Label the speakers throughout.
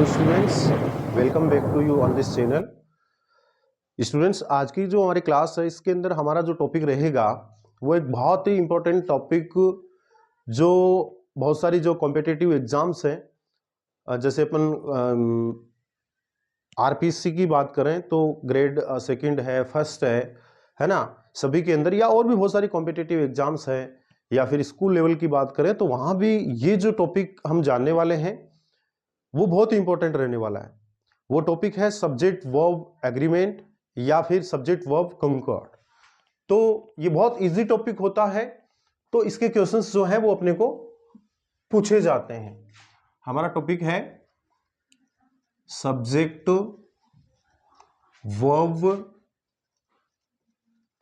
Speaker 1: Hello students, welcome back to you on this channel. Students, आज की जो हमारी क्लास है इसके अंदर हमारा जो टॉपिक रहेगा वो एक बहुत ही इम्पोर्टेंट टॉपिक, जो बहुत सारी जो कॉम्पिटिटिव एग्जाम्स हैं, जैसे अपन आरपीसी की बात करें तो ग्रेड सेकंड है, फर्स्ट है ना, सभी के अंदर, या और भी बहुत सारी कॉम्पिटिटिव एग्जाम्स हैं, या फिर स्कूल लेवल की बात करें तो वहां भी ये जो टॉपिक हम जानने वाले हैं वो बहुत ही इंपॉर्टेंट रहने वाला है। वो टॉपिक है सब्जेक्ट वर्ब एग्रीमेंट या फिर सब्जेक्ट वर्ब कंकॉर्ड। तो ये बहुत इजी टॉपिक होता है, तो इसके क्वेश्चंस जो हैं वो अपने को पूछे जाते हैं। हमारा टॉपिक है subject verb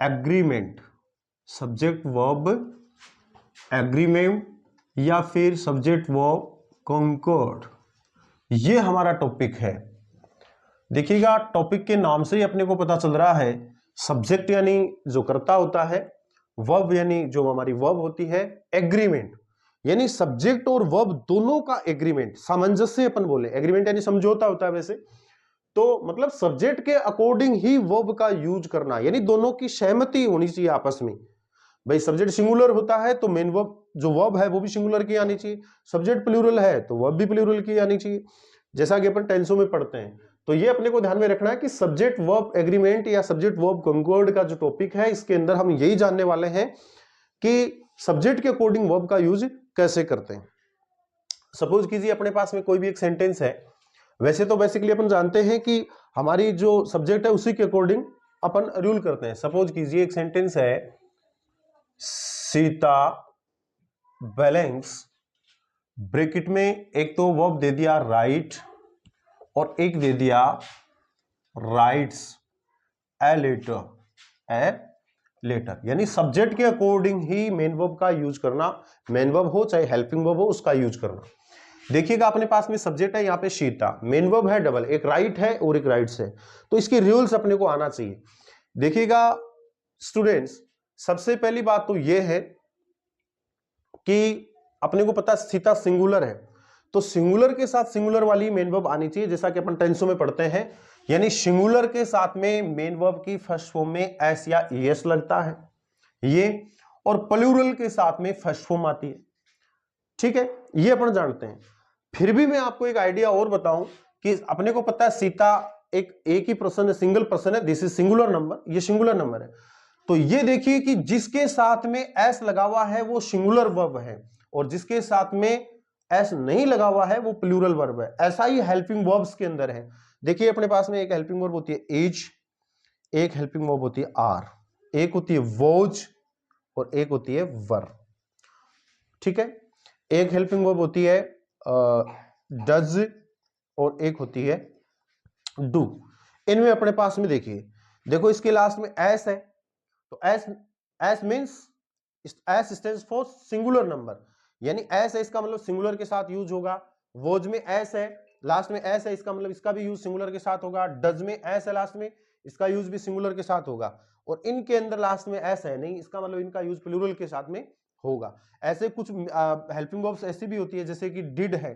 Speaker 1: agreement, subject verb agreement या फिर सब्जेक्ट वर्ब कंकॉर्ड, ये हमारा टॉपिक है। देखिएगा, टॉपिक के नाम से ही अपने को पता चल रहा है, सब्जेक्ट यानी जो कर्ता होता है, वर्ब यानी जो हमारी वर्ब होती है, एग्रीमेंट यानी सब्जेक्ट और वर्ब दोनों का एग्रीमेंट, सामंजस्य अपन बोले, एग्रीमेंट यानी समझौता होता है वैसे तो, मतलब सब्जेक्ट के अकॉर्डिंग ही वर्ब का यूज करना, यानी दोनों की सहमति होनी चाहिए आपस में। भाई सब्जेक्ट सिंगुलर होता है तो मेन वर्ब जो वर्ब है वो भी सिंगुलर की आनी चाहिए, सब्जेक्ट प्लूरल है तो वर्ब भी प्लूरल की आनी चाहिए, जैसा कि अपन टेंसों में पढ़ते हैं। तो ये अपने को ध्यान में रखना है कि सब्जेक्ट वर्ब एग्रीमेंट या सब्जेक्ट वर्ब कंकॉर्ड का जो टॉपिक है, इसके अंदर हम यही जानने वाले हैं कि सब्जेक्ट के अकॉर्डिंग वर्ब का यूज कैसे करते हैं। सपोज कीजिए अपने पास में कोई भी एक सेंटेंस है, वैसे तो बेसिकली अपन जानते हैं कि हमारी जो सब्जेक्ट है उसी के अकॉर्डिंग अपन रूल करते हैं। सपोज कीजिए एक सेंटेंस है, सीता बैलेंस, ब्रैकेट में एक तो वर्ब दे दिया राइट और एक दे दिया राइट्स ए लेटर, यानी सब्जेक्ट के अकॉर्डिंग ही मेन वर्ब का यूज करना, मेन वर्ब हो चाहे हेल्पिंग वर्ब हो उसका यूज करना। देखिएगा अपने पास में सब्जेक्ट है यहाँ पे सीता, मेन वर्ब है डबल, एक राइट है और एक राइट्स है, तो इसके रूल्स अपने को आना चाहिए। देखिएगा स्टूडेंट्स, सबसे पहली बात तो यह है कि अपने को पता है सीता सिंगुलर है, तो सिंगुलर के साथ सिंगुलर वाली मेन वर्ब आनी चाहिए, जैसा कि अपन टेंसों में पढ़ते हैं, यानी सिंगुलर के साथ में मेन वर्ब की फर्स्ट फॉर्म में एस या ईएस लगता है ये, और प्लूरल के साथ में फर्स्ट फॉर्म आती है। ठीक है, ये अपन जानते हैं। फिर भी मैं आपको एक आइडिया और बताऊं कि अपने को पता है सीता एक ही पर्सन है, सिंगल पर्सन है, दिस इज सिंगुलर नंबर, ये सिंगुलर नंबर है। तो ये देखिए कि जिसके साथ में एस लगा हुआ है वो सिंगुलर वर्ब है, और जिसके साथ में एस नहीं लगा हुआ है वो प्लूरल वर्ब है। ऐसा ही हेल्पिंग वर्ब्स के अंदर है। देखिए अपने पास में एक हेल्पिंग वर्ब होती है एज, एक हेल्पिंग वर्ब होती है आर, एक होती है वोज और एक होती है वर। ठीक है, एक हेल्पिंग वर्ब होती है डज और एक होती है डू। इनमें अपने पास में देखिए, देखो इसके लास्ट में एस है, तो S, S means S stands for singular number, यानी एस है इसका मतलब सिंगुलर के साथ यूज होगा। वोज में एस है, लास्ट में एस है, इसका मतलब इसका भी यूज सिंगुलर के साथ होगा। डज में एस है लास्ट में, इसका यूज भी सिंगुलर के साथ होगा। और इनके अंदर लास्ट में एस है नहीं, इसका मतलब इनका यूज प्लूरल के साथ में होगा। ऐसे कुछ हेल्पिंग वर्ब्स ऐसी भी होती है, जैसे कि डिड है,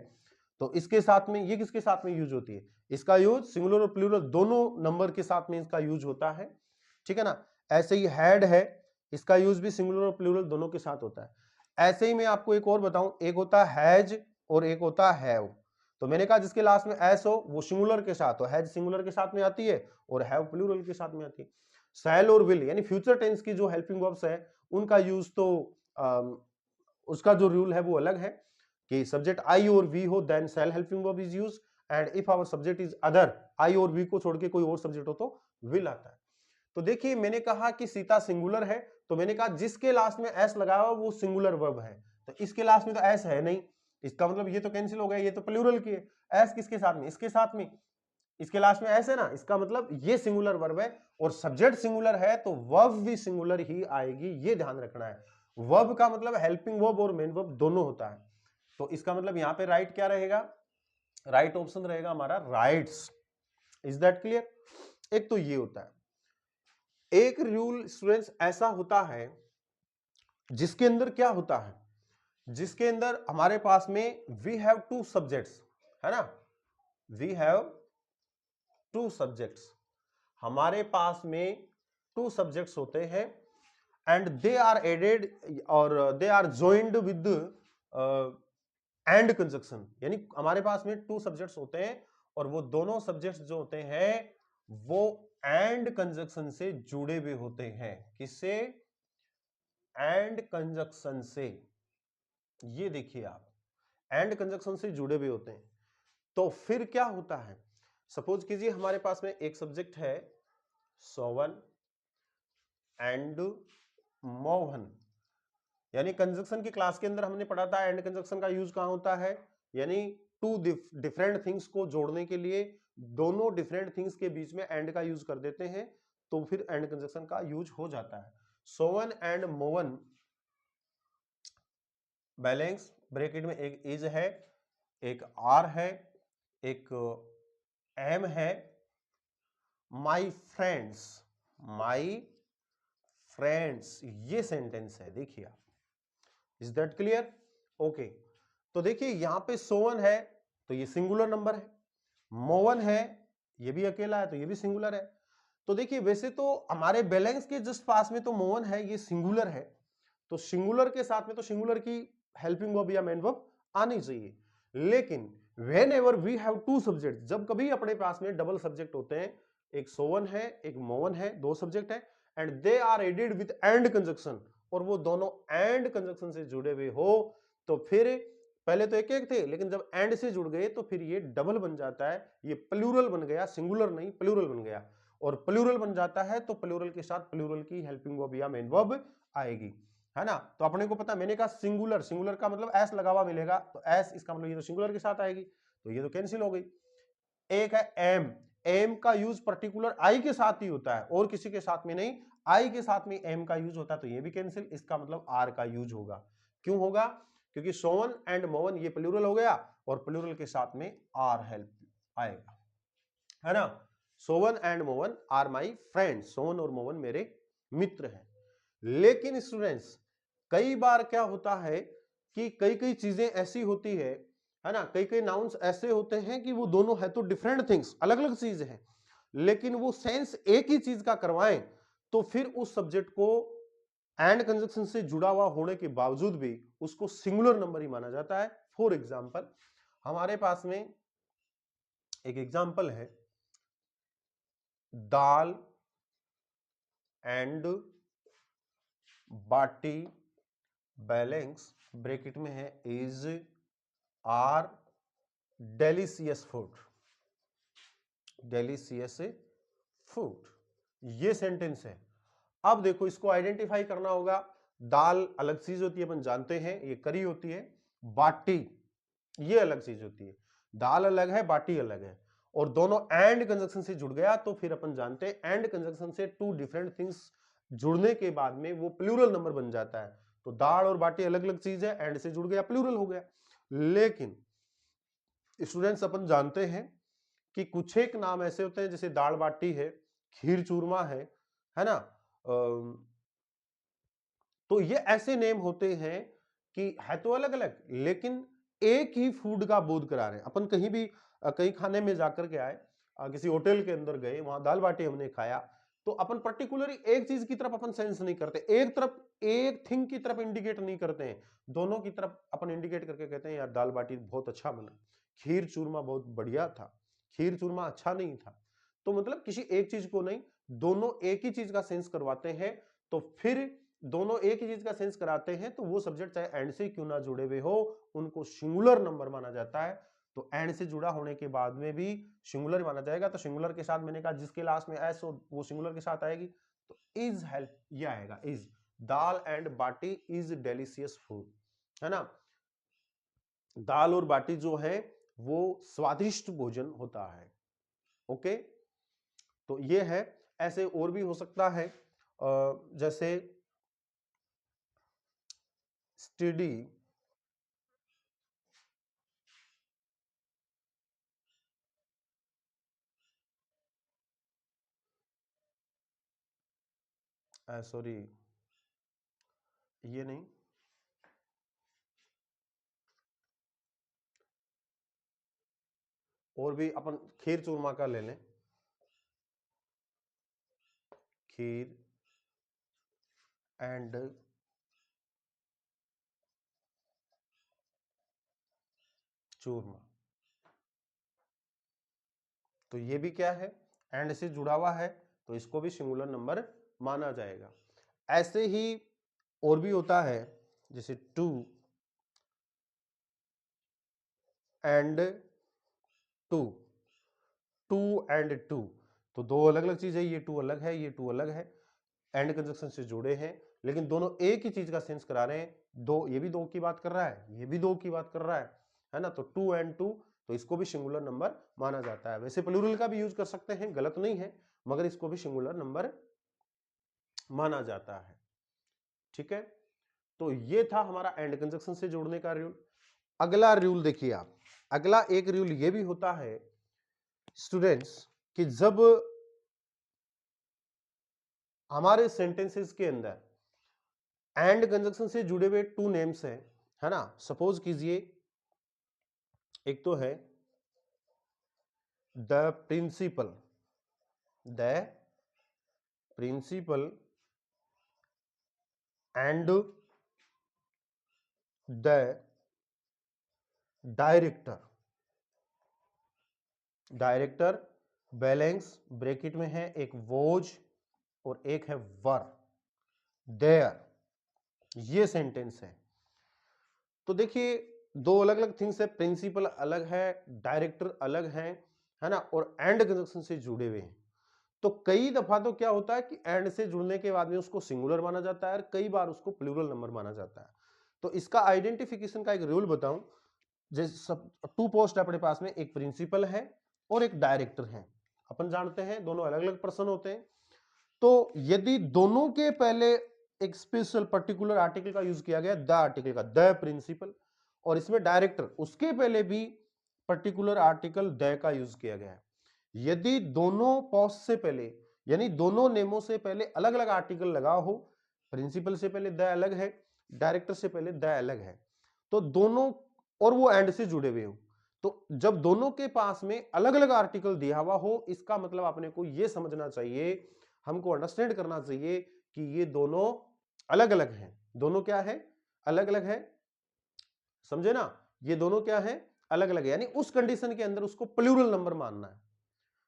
Speaker 1: तो इसके साथ में ये किसके साथ में यूज होती है, इसका यूज सिंगुलर और प्लूरल दोनों नंबर के साथ में इसका यूज होता है। ठीक है ना। ऐसे ही हैड है, इसका यूज भी सिंगुलर और प्लूरल दोनों के साथ होता है। ऐसे ही मैं आपको एक और बताऊं, एक होता है हैज और एक होता है हैव। तो मैंने कहा जिसके लास्ट में एस हो वो सिंगुलर के साथ हो, हैज सिंगुलर के साथ में आती है और हैव प्लूरल के साथ में आती है। शैल और विल यानी फ्यूचर टेंस की जो हेल्पिंग वर्ब्स है उनका यूज तो उसका जो रूल है वो अलग है कि सब्जेक्ट आई और वी हो then shall helping verb is use, and if our subject is other, I और वी को छोड़ के कोई और सब्जेक्ट हो तो विल आता है। तो देखिए मैंने कहा कि सीता सिंगुलर है, तो मैंने कहा जिसके लास्ट में एस लगा हुआ वो सिंगुलर वर्ब है, तो इसके लास्ट में तो एस है नहीं, इसका मतलब ये तो कैंसिल हो गया, ये तो प्लूरल की है। एस किसके साथ में, इसके साथ में, इसके लास्ट में एस है ना, इसका मतलब ये सिंगुलर वर्ब है, और सब्जेक्ट सिंगुलर है तो वर्ब भी सिंगुलर ही आएगी, ये ध्यान रखना है। वर्ब का मतलब हेल्पिंग वर्ब और मेन वर्ब दोनों होता है, तो इसका मतलब यहां पे राइट क्या रहेगा, राइट ऑप्शन रहेगा हमारा राइट्स। Is that clear. एक तो ये होता है। एक रूल स्टूडेंट्स ऐसा होता है जिसके अंदर क्या होता है, जिसके अंदर हमारे पास में वी हैव टू सब्जेक्ट्स, है ना, वी हैव टू सब्जेक्ट्स, हमारे पास में टू सब्जेक्ट्स होते हैं एंड दे आर एडेड और they are joined with and conjunction, यानी हमारे पास में टू सब्जेक्ट्स होते हैं और वो दोनों सब्जेक्ट्स जो होते हैं वो एंड कंजक्शन से जुड़े हुए होते हैं। किससे? एंड कंजक्शन से। ये देखिए आप, एंड कंजक्शन से जुड़े हुए होते हैं। तो फिर क्या होता है, सपोज कीजिए हमारे पास में एक सब्जेक्ट है सोवन एंड मोहन, यानी कंजक्शन की क्लास के अंदर हमने पढ़ा था एंड कंजक्शन का यूज कहां होता है, यानी टू डिफरेंट थिंग्स को जोड़ने के लिए दोनों डिफरेंट थिंग्स के बीच में एंड का यूज कर देते हैं, तो फिर एंड कंजक्शन का यूज हो जाता है। सोवन एंड मोवन, बैलेंस ब्रैकेट में एक इज है, एक आर है, एक एम है, माई फ्रेंड्स, माई फ्रेंड्स, ये सेंटेंस है। देखिए आप, इज दैट क्लियर? ओके, तो देखिए यहां पे सोवन है तो ये सिंगुलर नंबर है, मोवन है ये भी अकेला है तो ये भी सिंगुलर है। तो देखिए वैसे तो हमारे बैलेंस के जस्ट पास में तो मोवन है, ये सिंगुलर है, तो सिंगुलर के साथ में तो सिंगुलर की हेल्पिंग वर्ब या मेन वर्ब आनी चाहिए। लेकिन whenever we have two subject, जब कभी अपने पास में डबल सब्जेक्ट होते हैं, एक सोवन है एक मोवन है, दो सब्जेक्ट है and they are added with and conjunction, और वो दोनों एंड कंजक्शन से जुड़े हुए हो, तो फिर पहले तो एक एक थे लेकिन जब एंड से जुड़ गए तो फिर ये डबल बन जाता है, ये प्लूरल बन गया, सिंगुलर नहीं प्लूरल बन गया। और प्लूरल बन जाता है तो प्लूरल के साथ प्लूरल की हेल्पिंग वर्ब या मेन वर्ब आएगी, है ना। तो अपने को पता, मैंने कहा सिंगुलर, सिंगुलर का मतलब एस लगा हुआ मिलेगा, तो एस इसका मतलब ये तो सिंगुलर के साथ आएगी, तो ये तो कैंसिल हो गई। एक है एम, एम का यूज पर्टिकुलर आई के साथ ही होता है और किसी के साथ में नहीं, आई के साथ में एम का यूज होता है, तो ये भी कैंसिल, इसका मतलब आर का यूज होगा। क्यों होगा? क्योंकि सोवन एंड मोवन ये प्लूरल हो गया और प्लूरल के साथ में आर हेल्प आएगा, है ना। सोवन and Movan are my friend, सोवन और मोवन मेरे मित्र हैं। लेकिन स्टूडेंट्स कई बार क्या होता है कि कई कई चीजें ऐसी होती है ना, कई कई नाउन्स ऐसे होते हैं कि वो दोनों है तो डिफरेंट थिंग्स, अलग अलग चीज है, लेकिन वो सेंस एक ही चीज का करवाएं, तो फिर उस सब्जेक्ट को एंड कंजक्शन से जुड़ा हुआ होने के बावजूद भी उसको सिंगुलर नंबर ही माना जाता है। फॉर एग्जाम्पल हमारे पास में एक एग्जाम्पल है, dal and baati balance bracket में है is are delicious food, delicious food, ये सेंटेंस है। अब देखो इसको आइडेंटिफाई करना होगा, दाल अलग चीज होती है अपन जानते हैं, ये करी होती है, बाटी ये अलग चीज होती है, दाल अलग है बाटी अलग है, और दोनों एंड कंजक्शन से जुड़ गया तो फिर अपन जानते हैं एंड कंजक्शन से टू डिफरेंट थिंग्स जुड़ने के बाद में वो प्लूरल नंबर बन जाता है। तो दाल और बाटी अलग अलग चीज है, एंड से जुड़ गया प्लूरल हो गया। लेकिन स्टूडेंट्स अपन जानते हैं कि कुछ एक नाम ऐसे होते हैं जैसे दाल बाटी है, खीर चूरमा है ना, तो ये ऐसे नेम होते हैं कि है तो अलग अलग लेकिन एक ही फूड का बोध करा रहे हैं। अपन कहीं भी कहीं खाने में जाकर के आए, किसी होटल के अंदर गए, वहां दाल बाटी हमने खाया, तो अपन पर्टिकुलरली एक चीज की तरफ अपन सेंस नहीं करते, एक तरफ एक थिंग की तरफ इंडिकेट नहीं करते हैं, दोनों की तरफ अपन इंडिकेट करके कहते हैं यार दाल बाटी बहुत अच्छा बना, खीर चूरमा बहुत बढ़िया था, खीर चूरमा अच्छा नहीं था। तो मतलब किसी एक चीज को नहीं, दोनों एक ही चीज का सेंस करवाते हैं, तो फिर दोनों एक ही चीज का सेंस कराते हैं तो वो सब्जेक्ट चाहे एंड से क्यों ना जुड़े हुए हो उनको सिंगुलर नंबर माना जाता है। तो एंड से जुड़ा होने के बाद में भी सिंगुलर माना जाएगा, तो सिंगुलर के साथ मैंने कहा जिसके लास्ट में एस हो वो सिंगुलर के साथ आएगी, तो इज हेल्प ये आएगा, is dal and baati is delicious food, है ना। दाल और बाटी जो है वो स्वादिष्ट भोजन होता है। ओके, तो ये है, ऐसे और भी हो सकता है, जैसे स्टडी, सॉरी ये नहीं, और भी अपन खीर चूरमा का ले लें, खीर एंड चूरमा, तो ये भी क्या है, एंड से जुड़ा हुआ है, तो इसको भी सिंगुलर नंबर माना जाएगा। ऐसे ही और भी होता है, जैसे 2 एंड 2, 2 एंड 2, तो दो अलग अलग चीज है, ये 2 अलग है, ये 2 अलग है, एंड कंजक्शन से जुड़े हैं, लेकिन दोनों एक ही चीज का सेंस करा रहे हैं। दो, ये भी दो की बात कर रहा है, ये भी दो की बात कर रहा है ना, तो 2 एंड 2, तो इसको भी सिंगुलर नंबर माना जाता है। वैसे प्लूरल का भी यूज कर सकते हैं, गलत नहीं है, मगर इसको भी सिंगुलर नंबर माना जाता है। ठीक है, तो ये था हमारा एंड कंजक्शन से जोड़ने का रूल। अगला रूल देखिए आप, अगला एक रूल ये भी होता है स्टूडेंट्स कि जब हमारे सेंटेंसेस के अंदर एंड कंजक्शन से जुड़े हुए 2 नेम्स हैं, है ना, सपोज कीजिए एक तो है the principal, the principal and the director, director balance bracket में है, एक वॉज और एक है वर, देयर, ये सेंटेंस है। तो देखिए दो अलग अलग थिंग्स है, प्रिंसिपल अलग है, डायरेक्टर अलग है ना, और एंड कंजक्शन से जुड़े हुए हैं। तो कई दफा तो क्या होता है कि एंड से जुड़ने के बाद में उसको सिंगुलर माना जाता है और कई बार उसको प्लूरल नंबर माना जाता है। तो इसका आइडेंटिफिकेशन का एक रूल बताऊं, जैसे सब 2 पोस्ट अपने पास में, एक प्रिंसिपल है और एक डायरेक्टर है, अपन जानते हैं दोनों अलग अलग पर्सन होते हैं। तो यदि दोनों के पहले एक स्पेशल पर्टिकुलर आर्टिकल का यूज किया गया, द आर्टिकल का, द प्रिंसिपल, और इसमें डायरेक्टर, उसके पहले भी पर्टिकुलर आर्टिकल द का यूज किया गया है, यदि दोनों पोस्ट से पहले, यानी दोनों नेमों से पहले अलग अलग आर्टिकल लगा हो, प्रिंसिपल से पहले द अलग है, डायरेक्टर से पहले द अलग है, तो दोनों, और वो एंड से जुड़े हुए हो, तो जब दोनों के पास में अलग अलग आर्टिकल दिया हुआ हो, इसका मतलब आपने को यह समझना चाहिए, हमको अंडरस्टैंड करना चाहिए कि ये दोनों अलग अलग हैं। दोनों क्या है, अलग अलग है, समझे ना, ये दोनों क्या है, अलग अलग है, यानी उस कंडीशन के अंदर उसको प्लूरल नंबर मानना है।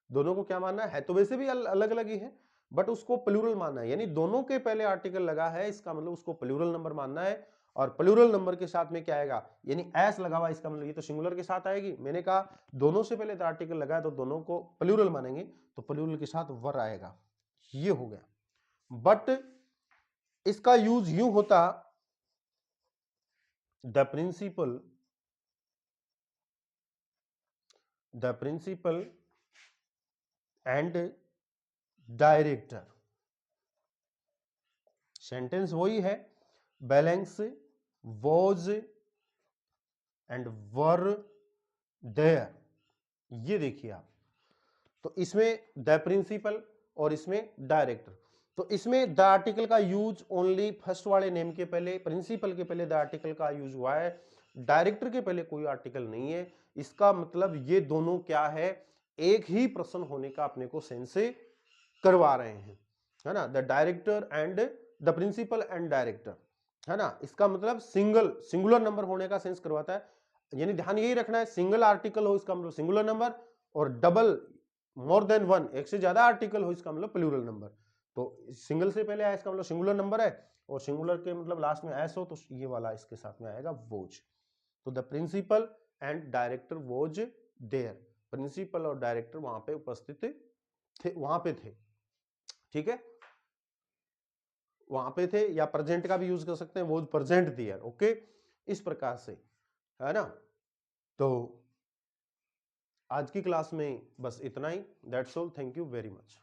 Speaker 1: दोनों को क्या मानना है तो वैसे भी अलग अलग ही है, बट उसको प्लूरल मानना है, यानी दोनों के पहले आर्टिकल लगा है, इसका मतलब उसको प्लूरल नंबर मानना है। और प्लूरल नंबर के साथ में क्या आएगा, यानी एस लगा हुआ, इसका मतलब ये तो सिंगुलर के साथ आएगी, मैंने कहा दोनों से पहले तो आर्टिकल लगा है तो दोनों को प्लूरल मानेंगे, तो प्लूरल के साथ वर आएगा, ये हो गया। बट इसका यूज यूं होता, the principal and director, sentence वही है, balance was and were there, ये देखिए आप, तो इसमें द प्रिंसिपल और इसमें डायरेक्टर, तो इसमें द आर्टिकल का यूज ओनली फर्स्ट वाले नेम के पहले, प्रिंसिपल के पहले द आर्टिकल का यूज हुआ है, डायरेक्टर के पहले कोई आर्टिकल नहीं है। इसका मतलब ये दोनों क्या है, एक ही पर्सन होने का अपने को सेंस करवा रहे हैं, है ना, the director and the principal and director, है ना, इसका मतलब सिंगुलर नंबर होने का सेंस करवाता है। यानी ध्यान यही रखना है, सिंगल आर्टिकल हो इसका मतलब सिंगुलर नंबर, और डबल मोर देन वन, एक से ज्यादा आर्टिकल हो इसका मतलब प्लूरल नंबर। तो सिंगल से पहले आया इसका मतलब सिंगुलर नंबर है, और सिंगुलर के मतलब लास्ट में एस हो तो ये वाला इसके साथ में आएगा वोज। तो the principal and director was there, principal और डायरेक्टर वहां पे उपस्थित थे, वहां पे थे, ठीक है, वहां पे थे, या प्रेजेंट का भी यूज कर सकते हैं, वोज प्रेजेंट देयर, ओके, इस प्रकार से, है ना। तो आज की क्लास में बस इतना ही, that's all, thank you very much.